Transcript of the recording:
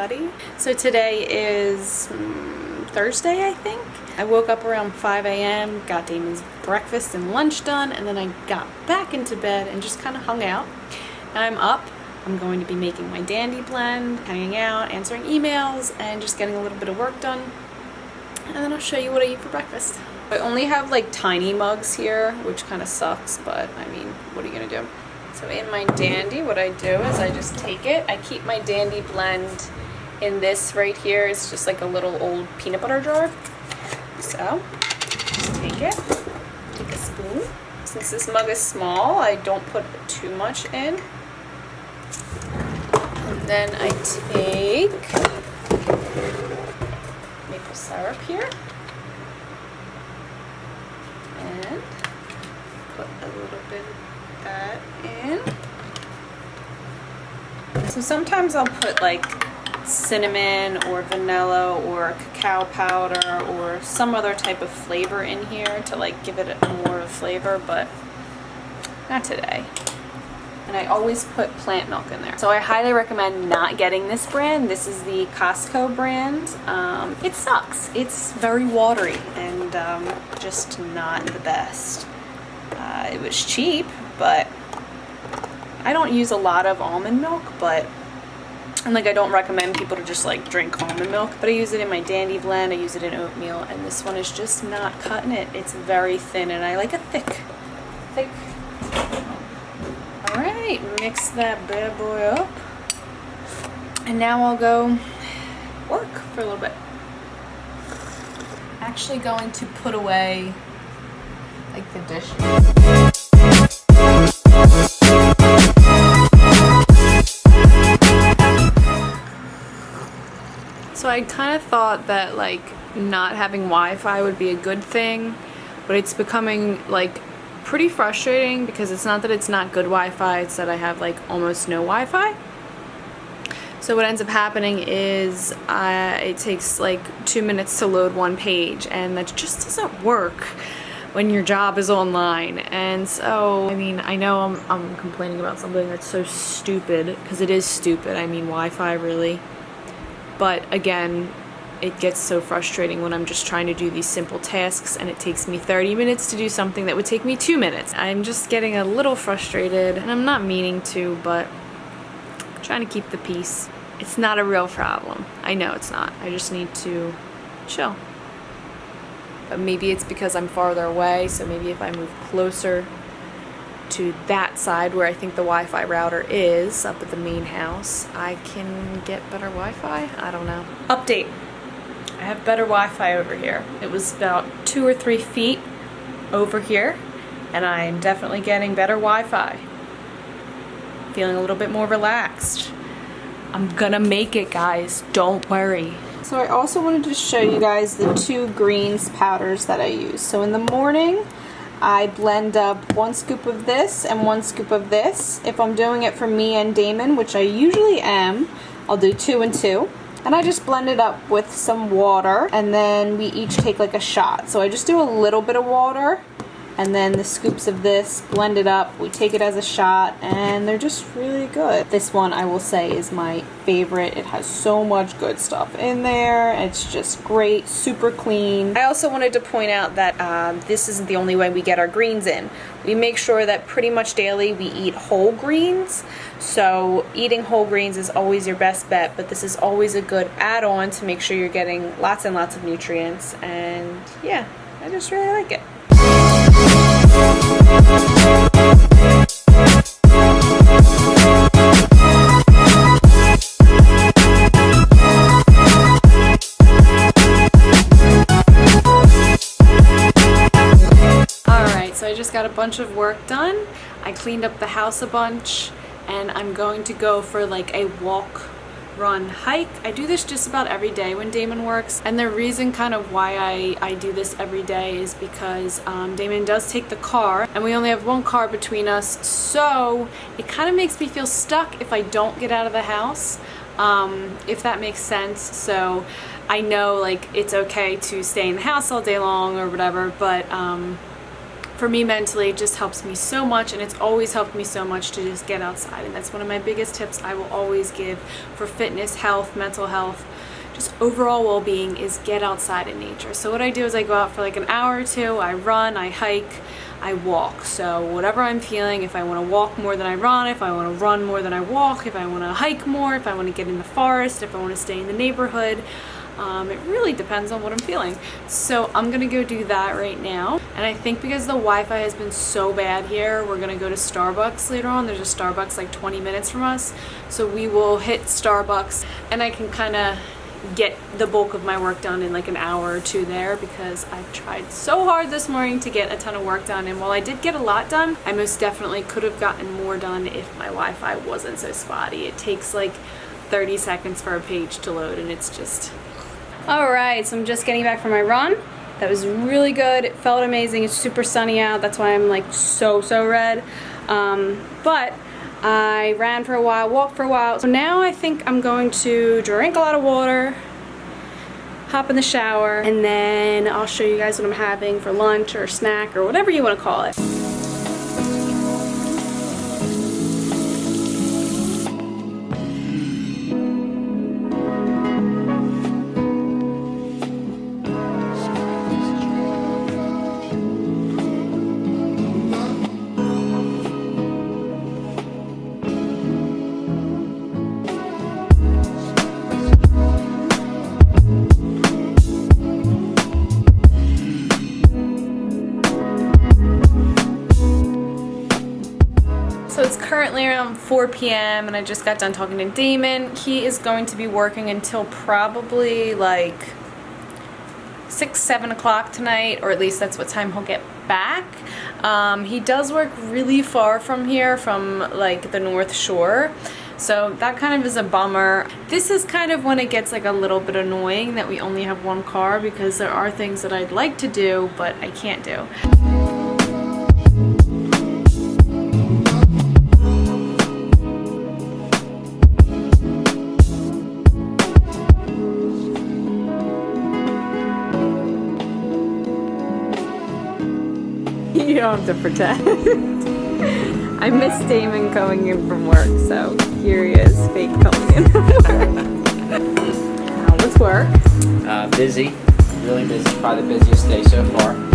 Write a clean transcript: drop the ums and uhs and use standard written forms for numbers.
everybody. So today is Thursday, I think. I woke up around 5 a.m., got Damon's breakfast and lunch done, and then I got back into bed and just kind of hung out. Now I'm up. I'm going to be making my dandy blend, hanging out, answering emails, and just getting a little bit of work done. And then I'll show you what I eat for breakfast. I only have like tiny mugs here, which kind of sucks, but I mean, what are you gonna do? So in my dandy, what I do is I just take it. I keep my dandy blend in this right here. It's just like a little old peanut butter jar. So just take it, take a spoon. Since this mug is small, I don't put too much in. And then I take maple syrup here and put a little bit of that in. So sometimes I'll put like cinnamon or vanilla or cacao powder or some other type of flavor in here to like give it more of a flavor, but not today. And I always put plant milk in there. So I highly recommend not getting this brand. This is the Costco brand. It sucks. It's very watery and just not the best. It was cheap, but I don't use a lot of almond milk, and like I don't recommend people to just like drink almond milk, but I use it in my dandy blend, I use it in oatmeal, and this one is just not cutting it. It's very thin and I like it thick. Alright, mix that bad boy up. And now I'll go work for a little bit. Actually going to put away like the dishes. So I kind of thought that like not having Wi-Fi would be a good thing, but it's becoming like pretty frustrating because it's not that it's not good Wi-Fi, it's that I have like almost no Wi-Fi. So what ends up happening is it takes like 2 minutes to load one page, and that just doesn't work when your job is online. And so, I mean, I know I'm complaining about something that's so stupid, because it is stupid. I mean, Wi-Fi really. But again, it gets so frustrating when I'm just trying to do these simple tasks and it takes me 30 minutes to do something that would take me 2 minutes. I'm just getting a little frustrated, and I'm not meaning to, but I'm trying to keep the peace. It's not a real problem. I know it's not. I just need to chill. But maybe it's because I'm farther away, so maybe if I move closer to that side where I think the Wi-Fi router is, up at the main house, I can get better Wi-Fi? I don't know. Update. I have better Wi-Fi over here. It was about 2 or 3 feet over here, and I'm definitely getting better Wi-Fi. Feeling a little bit more relaxed. I'm gonna make it, guys. Don't worry. So I also wanted to show you guys the 2 greens powders that I use. So in the morning, I blend up 1 scoop of this and 1 scoop of this. If I'm doing it for me and Damon, which I usually am, I'll do 2 and 2. And I just blend it up with some water, and then we each take like a shot. So I just do a little bit of water, and then the scoops of this, blend it up, we take it as a shot, and they're just really good. This one, I will say, is my favorite. It has so much good stuff in there. It's just great, super clean. I also wanted to point out that this isn't the only way we get our greens in. We make sure that pretty much daily we eat whole greens. So eating whole greens is always your best bet, but this is always a good add-on to make sure you're getting lots and lots of nutrients. And yeah, I just really like it. Alright, so I just got a bunch of work done. I cleaned up the house a bunch, and I'm going to go for like a walk, run, hike. I do this just about every day when Damon works, and the reason kind of why I do this every day is because Damon does take the car, and we only have 1 car between us, so it kind of makes me feel stuck if I don't get out of the house, if that makes sense. So I know like it's okay to stay in the house all day long or whatever, but for me mentally, it just helps me so much, and it's always helped me so much to just get outside. And that's one of my biggest tips I will always give for fitness, health, mental health, just overall well-being, is get outside in nature. So what I do is I go out for like an hour or two, I run, I hike, I walk. So whatever I'm feeling, if I want to walk more than I run, if I want to run more than I walk, if I want to hike more, if I want to get in the forest, if I want to stay in the neighborhood, it really depends on what I'm feeling. So I'm gonna go do that right now. And I think because the Wi-Fi has been so bad here, we're gonna go to Starbucks later on. There's a Starbucks like 20 minutes from us. So we will hit Starbucks and I can kind of get the bulk of my work done in like an hour or two there, because I've tried so hard this morning to get a ton of work done. And while I did get a lot done, I most definitely could have gotten more done if my Wi-Fi wasn't so spotty. It takes like 30 seconds for a page to load, and it's just... Alright, so I'm just getting back from my run. That was really good. It felt amazing. It's super sunny out. That's why I'm like so red. But I ran for a while, walked for a while. So now I think I'm going to drink a lot of water, hop in the shower, and then I'll show you guys what I'm having for lunch or snack or whatever you want to call it. So it's currently around 4 p.m. and I just got done talking to Damon. He is going to be working until probably like 6, 7 o'clock tonight, or at least that's what time he'll get back. He does work really far from here, from like the North Shore. So that kind of is a bummer. This is kind of when it gets like a little bit annoying that we only have one car, because there are things that I'd like to do, but I can't do. You don't have to pretend. I miss Damon coming in from work, so here he is, fake coming in from work. How was work? Busy, really busy, probably the busiest day so far.